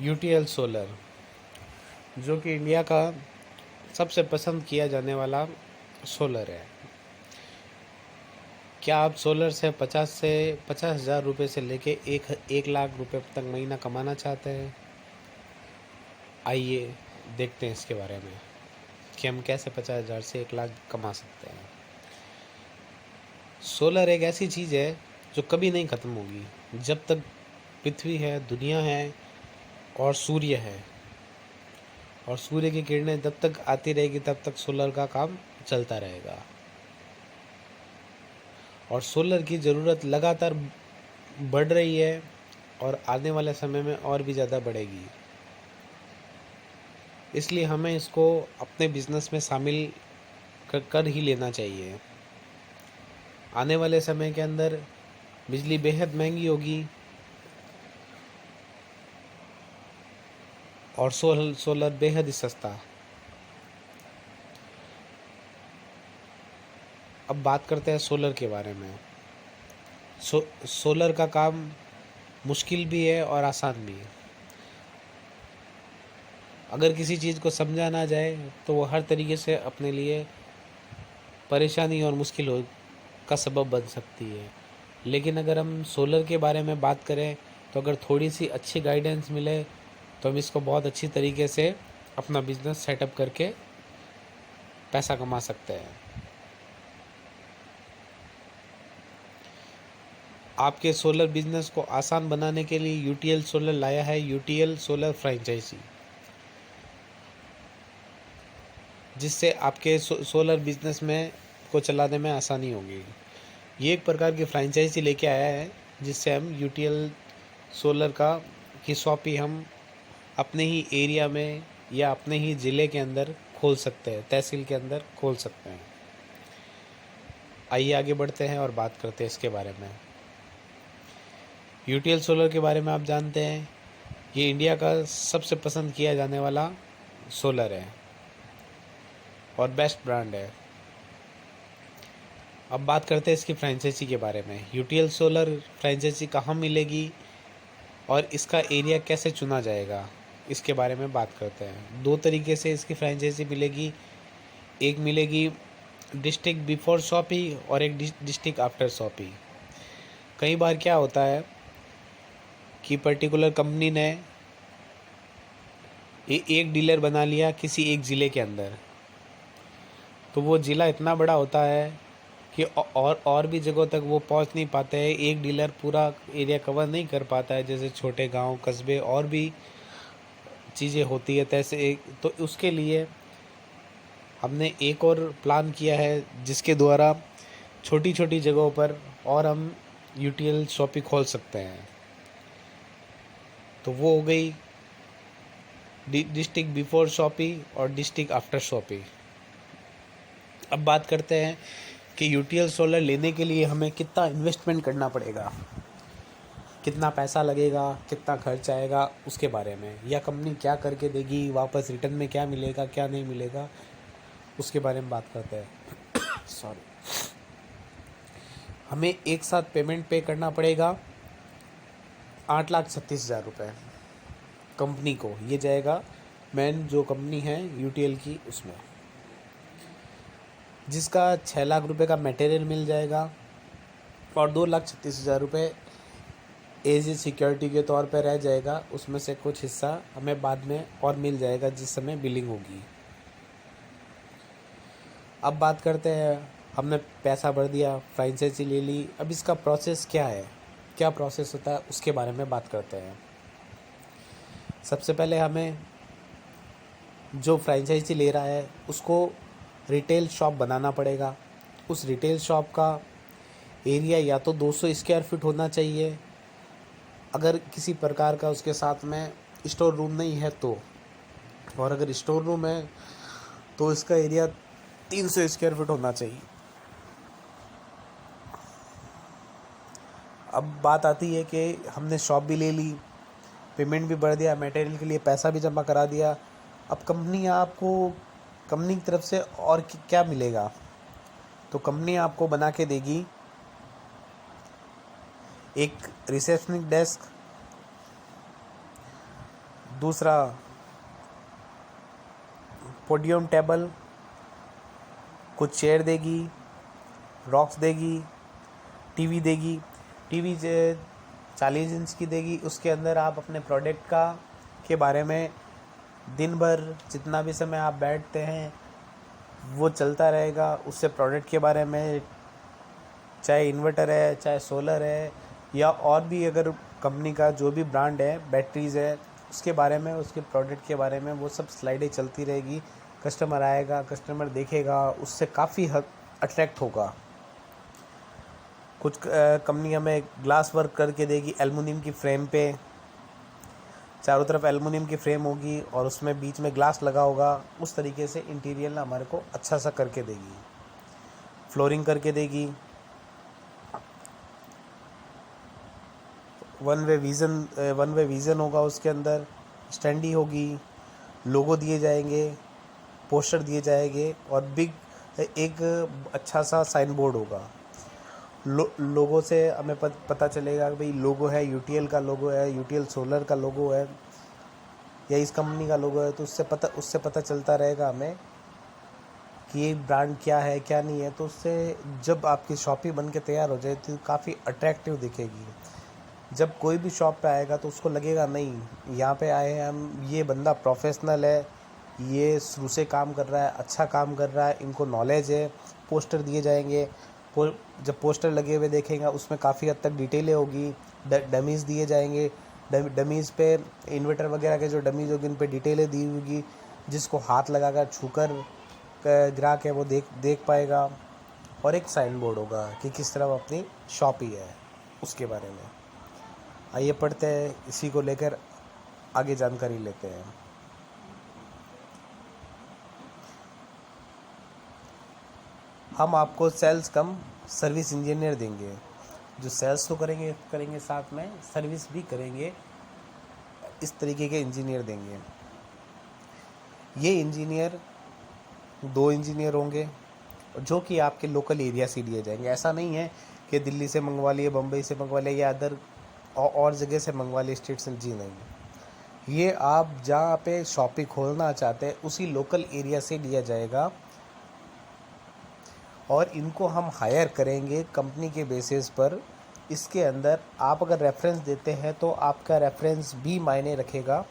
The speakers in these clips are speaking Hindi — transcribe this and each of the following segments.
यूटीएल सोलर, जो कि इंडिया का सबसे पसंद किया जाने वाला सोलर है। क्या आप सोलर से 50,000 रुपये से लेके 1 लाख रुपए तक महीना कमाना चाहते हैं? आइए देखते हैं इसके बारे में कि हम कैसे 50,000 से 1 लाख कमा सकते हैं। सोलर एक ऐसी चीज़ है जो कभी नहीं ख़त्म होगी। जब तक पृथ्वी है, दुनिया है और सूर्य है, और सूर्य की किरणें जब तक आती रहेगी तब तक सोलर का काम चलता रहेगा। और सोलर की ज़रूरत लगातार बढ़ रही है और आने वाले समय में और भी ज़्यादा बढ़ेगी। इसलिए हमें इसको अपने बिजनेस में शामिल कर ही लेना चाहिए। आने वाले समय के अंदर बिजली बेहद महंगी होगी और सोलर बेहद ही सस्ता। अब बात करते हैं सोलर के बारे में। सोलर का काम मुश्किल भी है और आसान भी है। अगर किसी चीज़ को समझा ना जाए तो वो हर तरीके से अपने लिए परेशानी और मुश्किल का सबब बन सकती है। लेकिन अगर हम सोलर के बारे में बात करें तो अगर थोड़ी सी अच्छी गाइडेंस मिले तो हम इसको बहुत अच्छी तरीके से अपना बिजनेस सेटअप करके पैसा कमा सकते हैं। आपके सोलर बिजनेस को आसान बनाने के लिए यूटीएल सोलर लाया है यूटीएल सोलर फ्रेंचाइजी, जिससे आपके सोलर बिजनेस में को चलाने में आसानी होगी। ये एक प्रकार की फ्रेंचाइजी लेके आया है जिससे हम यूटीएल सोलर की शॉप ही हम अपने ही एरिया में या अपने ही ज़िले के अंदर खोल सकते हैं, तहसील के अंदर खोल सकते हैं। आइए आगे बढ़ते हैं और बात करते हैं इसके बारे में। यूटीएल सोलर के बारे में आप जानते हैं, ये इंडिया का सबसे पसंद किया जाने वाला सोलर है और बेस्ट ब्रांड है। अब बात करते हैं इसकी फ्रेंचाइजी के बारे में। यूटीएल सोलर फ्रेंचाइजी कहाँ मिलेगी और इसका एरिया कैसे चुना जाएगा, इसके बारे में बात करते हैं। 2 तरीके से इसकी फ्रेंचाइजी मिलेगी। एक मिलेगी डिस्ट्रिक्ट बिफोर शॉपी और एक डिस्ट्रिक्ट आफ्टर शॉपी। कई बार क्या होता है कि पर्टिकुलर कंपनी ने एक डीलर बना लिया किसी एक ज़िले के अंदर, तो वो ज़िला इतना बड़ा होता है कि और भी जगहों तक वो पहुंच नहीं पाते हैं। एक डीलर पूरा एरिया कवर नहीं कर पाता है, जैसे छोटे गांव, कस्बे और भी चीज़ें होती है तैसे एक। तो उसके लिए हमने एक और प्लान किया है जिसके द्वारा छोटी छोटी जगहों पर और हम यूटीएल शॉपी खोल सकते हैं। तो वो हो गई डिस्ट्रिक्ट बिफोर शॉपी और डिस्ट्रिक्ट आफ्टर शॉपी। अब बात करते हैं कि यूटीएल सोलर लेने के लिए हमें कितना इन्वेस्टमेंट करना पड़ेगा, कितना पैसा लगेगा, कितना खर्च आएगा, उसके बारे में, या कंपनी क्या करके देगी, वापस रिटर्न में क्या मिलेगा क्या नहीं मिलेगा, उसके बारे में बात करते हैं। सॉरी। हमें एक साथ पेमेंट पे करना पड़ेगा 8,36,000 रुपये कंपनी को। ये जाएगा मेन जो कंपनी है यूटीएल की उसमें, जिसका 6 लाख रुपए का मटेरियल मिल जाएगा और 2,36,000 रुपये एज ए सिक्योरिटी के तौर पर रह जाएगा। उसमें से कुछ हिस्सा हमें बाद में और मिल जाएगा जिस समय बिलिंग होगी। अब बात करते हैं, हमने पैसा भर दिया, फ्रेंचाइजी ले ली, अब इसका प्रोसेस क्या है, क्या प्रोसेस होता है, उसके बारे में बात करते हैं। सबसे पहले हमें जो फ्रेंचाइजी ले रहा है उसको रिटेल शॉप बनाना पड़ेगा। उस रिटेल शॉप का एरिया या तो 200 स्क्वायर फीट होना चाहिए, अगर किसी प्रकार का उसके साथ में स्टोर रूम नहीं है तो, और अगर स्टोर रूम है तो इसका एरिया 300 स्क्वायर फीट होना चाहिए। अब बात आती है कि हमने शॉप भी ले ली, पेमेंट भी भर दिया, मटेरियल के लिए पैसा भी जमा करा दिया। अब कंपनी की तरफ से और क्या मिलेगा, तो कंपनी आपको बना के देगी एक रिसेप्शनिक डेस्क, दूसरा पोडियम टेबल, कुछ चेयर देगी, रॉक्स देगी, टीवी देगी। टीवी 40 इंच की देगी। उसके अंदर आप अपने प्रोडक्ट के बारे में दिन भर जितना भी समय आप बैठते हैं वो चलता रहेगा। उससे प्रोडक्ट के बारे में, चाहे इन्वर्टर है, चाहे सोलर है, या और भी अगर कंपनी का जो भी ब्रांड है, बैटरीज़ है, उसके बारे में, उसके प्रोडक्ट के बारे में वो सब स्लाइडें चलती रहेगी। कस्टमर आएगा, कस्टमर देखेगा, उससे काफ़ी हद अट्रैक्ट होगा। कुछ कंपनी हमें ग्लास वर्क करके देगी, एल्युमिनियम की फ्रेम पे, चारों तरफ एल्युमिनियम की फ्रेम होगी और उसमें बीच में ग्लास लगा होगा। उस तरीके से इंटीरियर ना हमारे को अच्छा सा करके देगी। फ्लोरिंग करके देगी। वन वे विज़न होगा उसके अंदर। स्टैंडी होगी, लोगो दिए जाएंगे, पोस्टर दिए जाएंगे और बिग एक अच्छा सा साइन बोर्ड होगा। लोगो से हमें पता चलेगा कि भाई लोगो है, यूटीएल का लोगो है, यूटीएल सोलर का लोगो है या इस कंपनी का लोगो है, तो उससे पता चलता रहेगा हमें कि ये ब्रांड क्या है क्या नहीं है। तो उससे जब आपकी शॉप ही बन के तैयार हो जाए तो काफ़ी अट्रैक्टिव दिखेगी। जब कोई भी शॉप पे आएगा तो उसको लगेगा नहीं, यहाँ पे आए हैं हम, ये बंदा प्रोफेशनल है, ये शुरू से काम कर रहा है, अच्छा काम कर रहा है, इनको नॉलेज है। पोस्टर दिए जाएंगे। जब पोस्टर लगे हुए देखेंगे उसमें काफ़ी हद तक डिटेलें होगी। डमीज़ दिए जाएंगे। डमीज़ पे इन्वर्टर वगैरह के जो डमीज़ होगी उन पे डिटेलें दी होगी, जिसको हाथ लगाकर छूकर ग्राहक है वो देख पाएगा। और एक साइन बोर्ड होगा कि किस तरह अपनी शॉप ही है उसके बारे में। आइए पढ़ते हैं, इसी को लेकर आगे जानकारी लेते हैं। हम आपको सेल्स कम सर्विस इंजीनियर देंगे। जो सेल्स तो करेंगे साथ में सर्विस भी करेंगे। इस तरीके के इंजीनियर देंगे। ये इंजीनियर 2 इंजीनियर होंगे जो कि आपके लोकल एरिया से लिए जाएंगे। ऐसा नहीं है कि दिल्ली से मंगवा लिए, बम्बई से मंगवा लिए या अदर और जगह से मंगवा लिए, स्टेट से। जी नहीं, ये आप जहाँ पे शॉपिंग खोलना चाहते हैं उसी लोकल एरिया से लिया जाएगा और इनको हम हायर करेंगे कंपनी के बेसिस पर। इसके अंदर आप अगर रेफरेंस देते हैं तो आपका रेफरेंस भी मायने रखेगा।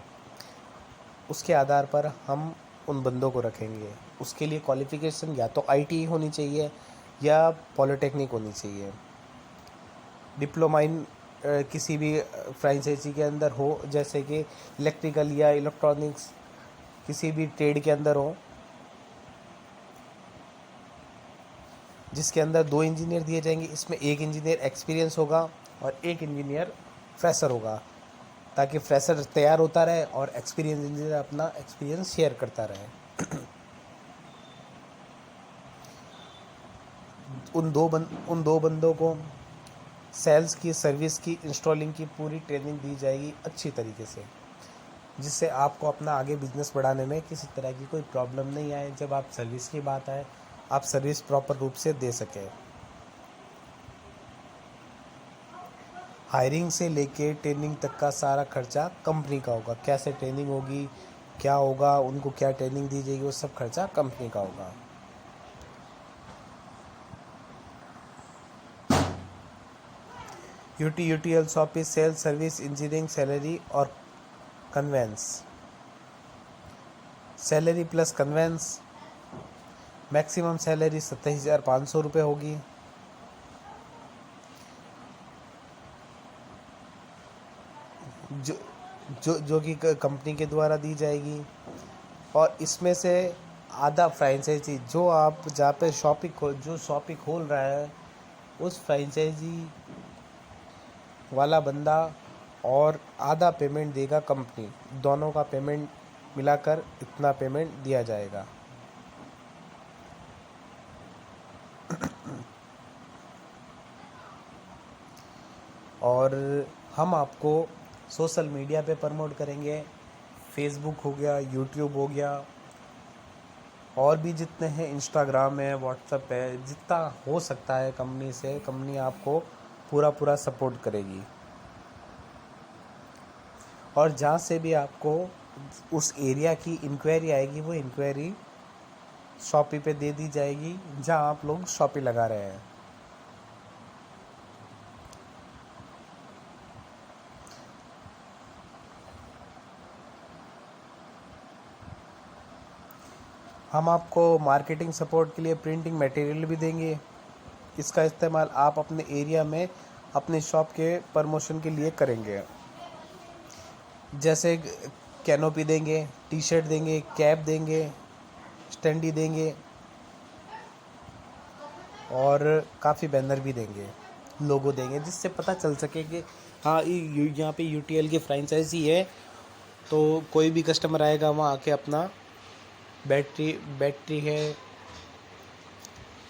उसके आधार पर हम उन बंदों को रखेंगे। उसके लिए क्वालिफ़िकेशन या तो आईटी होनी चाहिए या पॉलिटेक्निक होनी चाहिए। डिप्लोमा इन किसी भी फ्रेंचाइजी के अंदर हो, जैसे कि इलेक्ट्रिकल या इलेक्ट्रॉनिक्स किसी भी ट्रेड के अंदर हो, जिसके अंदर 2 इंजीनियर दिए जाएंगे। इसमें एक इंजीनियर एक्सपीरियंस होगा और एक इंजीनियर फ्रेशर होगा, ताकि फ्रेशर तैयार होता रहे और एक्सपीरियंस इंजीनियर अपना एक्सपीरियंस शेयर करता रहे। उन दो बंदों को सेल्स की, सर्विस की, इंस्टॉलिंग की पूरी ट्रेनिंग दी जाएगी अच्छी तरीके से, जिससे आपको अपना आगे बिजनेस बढ़ाने में किसी तरह की कोई प्रॉब्लम नहीं आए। जब आप सर्विस की बात आए, आप सर्विस प्रॉपर रूप से दे सकें। हायरिंग से लेके ट्रेनिंग तक का सारा खर्चा कंपनी का होगा। कैसे ट्रेनिंग होगी, क्या होगा, उनको क्या ट्रेनिंग दी जाएगी, वो सब खर्चा कंपनी का होगा। यूटीएल शॉपिस, सेल्स, सर्विस, इंजीनियरिंग, सैलरी और conveyance. Salary plus conveyance, maximum salary 27,500 रुपये होगी। जो कि कंपनी के द्वारा दी जाएगी। और इसमें से आधा फ्रेंचाइजी, जो आप जहाँ पे शॉपिंग खोल रहा है उस फ्रेंचाइजी वाला बंदा, और आधा पेमेंट देगा कंपनी। दोनों का पेमेंट मिलाकर इतना पेमेंट दिया जाएगा। और हम आपको सोशल मीडिया पे प्रमोट करेंगे। फेसबुक हो गया, यूट्यूब हो गया, और भी जितने हैं, इंस्टाग्राम है, व्हाट्सएप है, जितना हो सकता है कंपनी से, कंपनी आपको पूरा सपोर्ट करेगी। और जहाँ से भी आपको उस एरिया की इंक्वायरी आएगी, वो इंक्वायरी शॉपी पे दे दी जाएगी जहाँ आप लोग शॉपी लगा रहे हैं। हम आपको मार्केटिंग सपोर्ट के लिए प्रिंटिंग मटेरियल भी देंगे। इसका इस्तेमाल आप अपने एरिया में अपने शॉप के प्रमोशन के लिए करेंगे। जैसे कैनोपी देंगे, टी शर्ट देंगे, कैप देंगे, स्टैंडी देंगे और काफ़ी बैनर भी देंगे, लोगो देंगे, जिससे पता चल सके कि हाँ यहाँ पे यूटीएल की फ्रेंचाइजी है। तो कोई भी कस्टमर आएगा वहाँ आके अपना बैटरी है,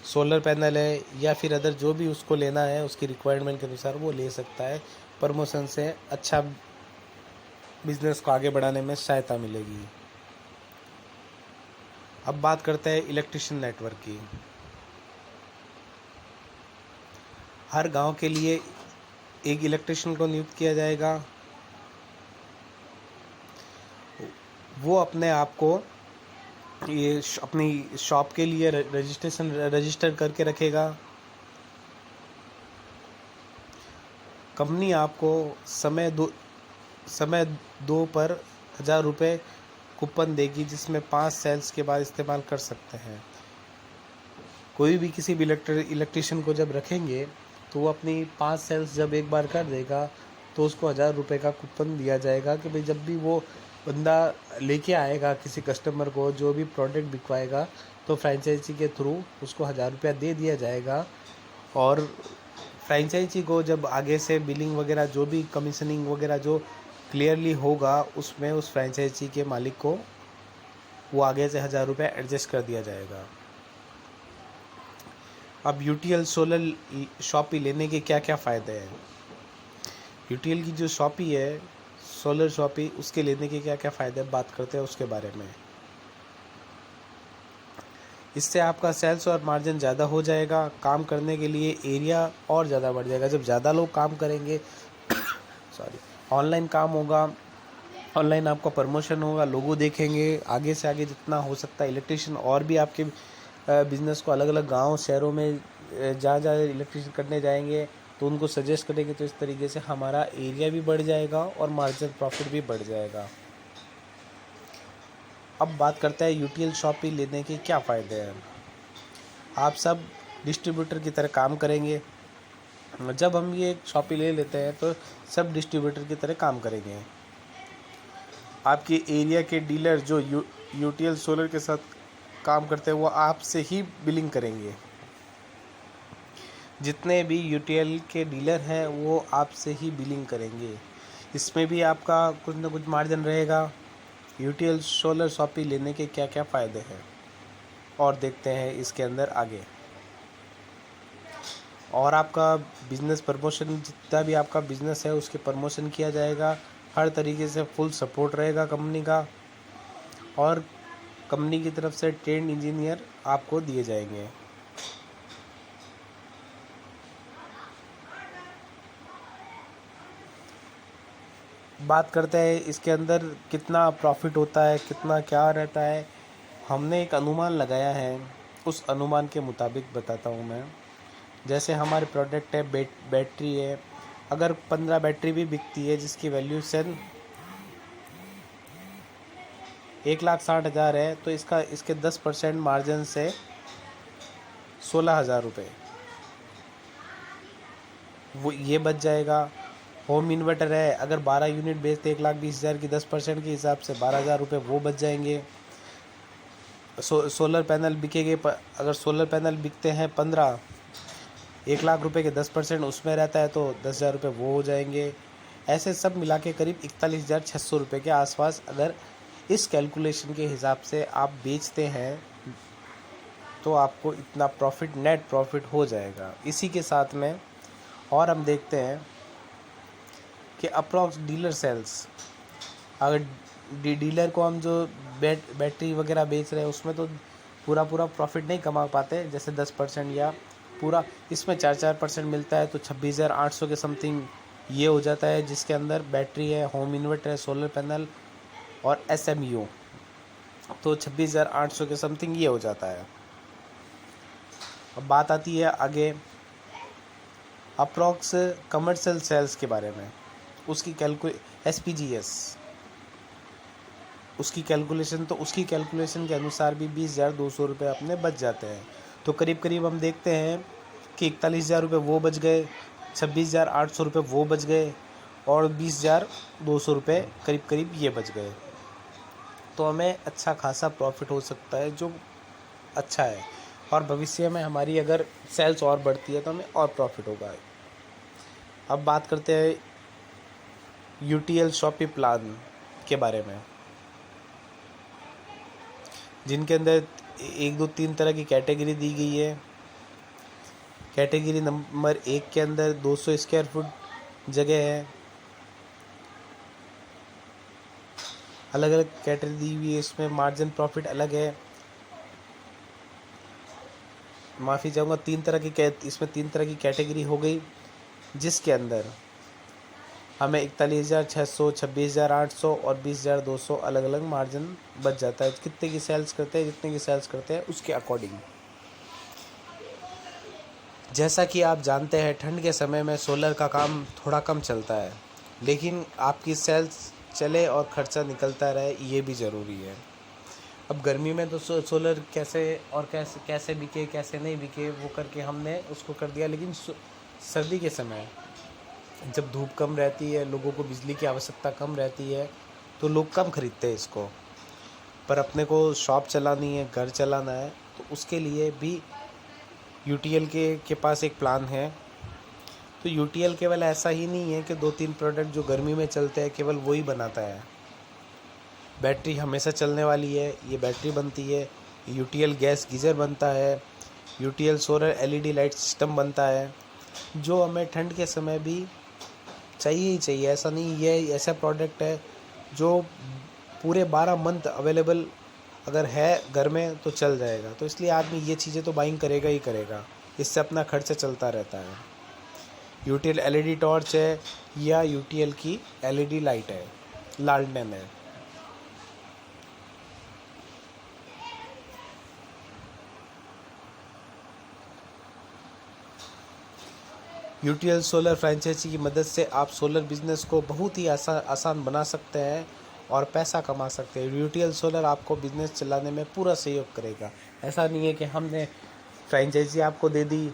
सोलर पैनल है या फिर अदर जो भी उसको लेना है उसकी रिक्वायरमेंट के अनुसार वो ले सकता है। प्रमोशन से अच्छा बिजनेस को आगे बढ़ाने में सहायता मिलेगी। अब बात करते हैं इलेक्ट्रिशियन नेटवर्क की। हर गांव के लिए एक इलेक्ट्रिशियन को नियुक्त किया जाएगा। वो अपने आप को ये अपनी शॉप के लिए रजिस्टर करके रखेगा। कंपनी आपको समय दो पर 1000 रुपये कूपन देगी, जिसमें 5 सेल्स के बाद इस्तेमाल कर सकते हैं। कोई भी किसी भी इलेक्ट्रिशियन को जब रखेंगे तो वो अपनी 5 सेल्स जब एक बार कर देगा तो उसको 1000 रुपये का कूपन दिया जाएगा कि भाई जब भी वो बंदा लेके आएगा किसी कस्टमर को जो भी प्रोडक्ट बिकवाएगा तो फ्रेंचाइजी के थ्रू उसको 1000 रुपया दे दिया जाएगा। और फ्रेंचाइजी को जब आगे से बिलिंग वगैरह जो भी कमीशनिंग वगैरह जो क्लियरली होगा उसमें उस फ्रेंचाइजी के मालिक को वो आगे से 1000 रुपया एडजस्ट कर दिया जाएगा। अब यूटीएल सोलर शॉपी लेने के क्या क्या फ़ायदे हैं। यूटीएल की जो शॉपी है सोलर शॉपी, उसके लेने के क्या क्या फ़ायदे बात करते हैं उसके बारे में। इससे आपका सेल्स और मार्जिन ज़्यादा हो जाएगा। काम करने के लिए एरिया और ज़्यादा बढ़ जाएगा। जब ज़्यादा लोग काम करेंगे ऑनलाइन काम होगा, ऑनलाइन आपका प्रमोशन होगा, लोगों देखेंगे। आगे से आगे जितना हो सकता है इलेक्ट्रिशियन और भी आपके बिज़नेस को अलग अलग गांव शहरों में जहाँ इलेक्ट्रिशियन करने जाएंगे तो उनको सजेस्ट करेंगे। तो इस तरीके से हमारा एरिया भी बढ़ जाएगा और मार्जिन प्रॉफिट भी बढ़ जाएगा। अब बात करते हैं यूटीएल शॉपी लेने के क्या फ़ायदे हैं। आप सब डिस्ट्रीब्यूटर की तरह काम करेंगे। जब हम ये शॉपी ले लेते हैं तो सब डिस्ट्रीब्यूटर की तरह काम करेंगे। आपके एरिया के डीलर जो यूटीएल सोलर के साथ काम करते हैं वो आपसे ही बिलिंग करेंगे। जितने भी यूटीएल के डीलर हैं वो आपसे ही बिलिंग करेंगे। इसमें भी आपका कुछ ना कुछ मार्जिन रहेगा। यूटीएल सोलर शॉपी लेने के क्या क्या फ़ायदे हैं और देखते हैं इसके अंदर आगे। और आपका बिज़नेस प्रमोशन, जितना भी आपका बिज़नेस है उसके प्रमोशन किया जाएगा। हर तरीके से फुल सपोर्ट रहेगा कंपनी का और कंपनी की तरफ से ट्रेंड इंजीनियर आपको दिए जाएंगे। बात करते हैं इसके अंदर कितना प्रॉफिट होता है, कितना क्या रहता है। हमने एक अनुमान लगाया है, उस अनुमान के मुताबिक बताता हूँ मैं। जैसे हमारे प्रोडक्ट है बैटरी है, अगर 15 बैटरी भी बिकती है जिसकी वैल्यूशन 1,60,000 है तो इसके 10% मार्जिन से 16,000 रुपये वो ये बच जाएगा। होम इन्वर्टर है, अगर 12 यूनिट बेचते 1,20,000 की 10% के हिसाब से 12,000 रुपये वो बच जाएंगे। सोलर पैनल बिकेंगे, अगर सोलर पैनल बिकते हैं 15, 1,00,000 रुपये के 10% उसमें रहता है तो 10,000 रुपये वो हो जाएंगे। ऐसे सब मिला के करीब 41,600 रुपये के आसपास अगर इस कैलकुलेशन के हिसाब से आप बेचते हैं तो आपको इतना प्रॉफिट, नेट प्रॉफिट हो जाएगा। इसी के साथ में और हम देखते हैं कि अप्रॉक्स डीलर सेल्स, अगर डीलर को हम जो बैटरी वगैरह बेच रहे हैं उसमें तो पूरा प्रॉफिट नहीं कमा पाते, जैसे 10% या पूरा, इसमें 4% मिलता है तो 26,800 के समथिंग ये हो जाता है, जिसके अंदर बैटरी है, होम इन्वर्टर है, सोलर पैनल और SMU तो 26,800 के समथिंग ये हो जाता है। अब बात आती है आगे अप्रॉक्स कमर्शियल सेल्स के बारे में। उसकी SPGS उसकी कैलकुलेशन के अनुसार भी 20,200 रुपये अपने बच जाते हैं। तो करीब करीब हम देखते हैं कि 41,000 रुपये वो बच गए, 26,800 रुपये वो बच गए और 20,200 रुपये करीब करीब ये बच गए। तो हमें अच्छा खासा प्रॉफिट हो सकता है, जो अच्छा है। और भविष्य में हमारी अगर सेल्स और बढ़ती है तो हमें और प्रॉफिट होगा। अब बात करते हैं UTL शॉपी प्लान के बारे में, जिनके अंदर 1 2 3 तरह की कैटेगरी दी गई है। कैटेगरी नंबर 1 के अंदर 200 स्क्वायर फुट जगह है। अलग अलग कैटेगरी दी हुई है, इसमें मार्जिन प्रॉफिट अलग है। माफ़ी चाहूँगा, इसमें 3 तरह की कैटेगरी हो गई, जिसके अंदर हमें 41,600, 26,800 और 20,200 अलग अलग मार्जिन बच जाता है। जितने की सेल्स करते हैं उसके अकॉर्डिंग। जैसा कि आप जानते हैं, ठंड के समय में सोलर का काम थोड़ा कम चलता है, लेकिन आपकी सेल्स चले और ख़र्चा निकलता रहे, ये भी ज़रूरी है। अब गर्मी में तो सोलर कैसे बिके कैसे नहीं बिके वो करके हमने उसको कर दिया, लेकिन सर्दी के समय जब धूप कम रहती है, लोगों को बिजली की आवश्यकता कम रहती है, तो लोग कम खरीदते हैं इसको। पर अपने को शॉप चलानी है, घर चलाना है, तो उसके लिए भी UTL के पास एक प्लान है। तो UTL केवल ऐसा ही नहीं है कि 2-3 प्रोडक्ट जो गर्मी में चलते हैं केवल वही बनाता है। बैटरी हमेशा चलने वाली है, ये बैटरी बनती है। UTL गैस गीज़र बनता है। UTL solar LED light system बनता है, जो हमें ठंड के समय भी चाहिए ही चाहिए। ऐसा नहीं, ये ऐसा प्रोडक्ट है जो पूरे 12 मंथ अवेलेबल अगर है घर में तो चल जाएगा। तो इसलिए आदमी ये चीज़ें तो बाइंग करेगा ही करेगा, इससे अपना खर्चा चलता रहता है। UTL LED टॉर्च है या UTL की LED लाइट है, लालटेन है। UTL सोलर फ्रेंचाइजी की मदद से आप सोलर बिज़नेस को बहुत ही आसान बना सकते हैं और पैसा कमा सकते हैं। UTL सोलर आपको बिज़नेस चलाने में पूरा सहयोग करेगा। ऐसा नहीं है कि हमने फ्रेंचाइजी आपको दे दी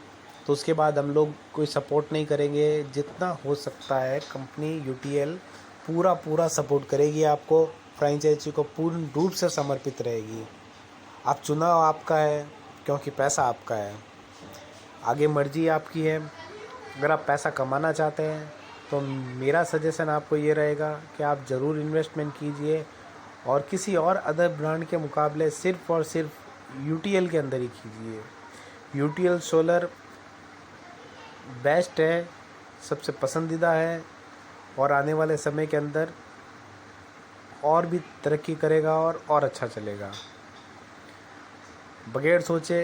तो उसके बाद हम लोग कोई सपोर्ट नहीं करेंगे। जितना हो सकता है कंपनी UTL पूरा सपोर्ट करेगी आपको। फ्रेंचाइजी को पूर्ण रूप से समर्पित रहेगी। आप चुनाव आपका है, क्योंकि पैसा आपका है। आगे मर्जी आपकी है। अगर आप पैसा कमाना चाहते हैं तो मेरा सजेशन आपको ये रहेगा कि आप ज़रूर इन्वेस्टमेंट कीजिए और किसी और अदर ब्रांड के मुकाबले सिर्फ़ और सिर्फ UTL के अंदर ही कीजिए। UTL सोलर बेस्ट है, सबसे पसंदीदा है और आने वाले समय के अंदर और भी तरक्की करेगा और अच्छा चलेगा। बगैर सोचे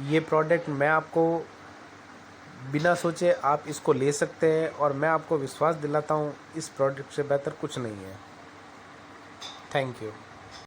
ये प्रोडक्ट मैं आपको बिना सोचे आप इसको ले सकते हैं और मैं आपको विश्वास दिलाता हूँ इस प्रोडक्ट से बेहतर कुछ नहीं है। Thank you.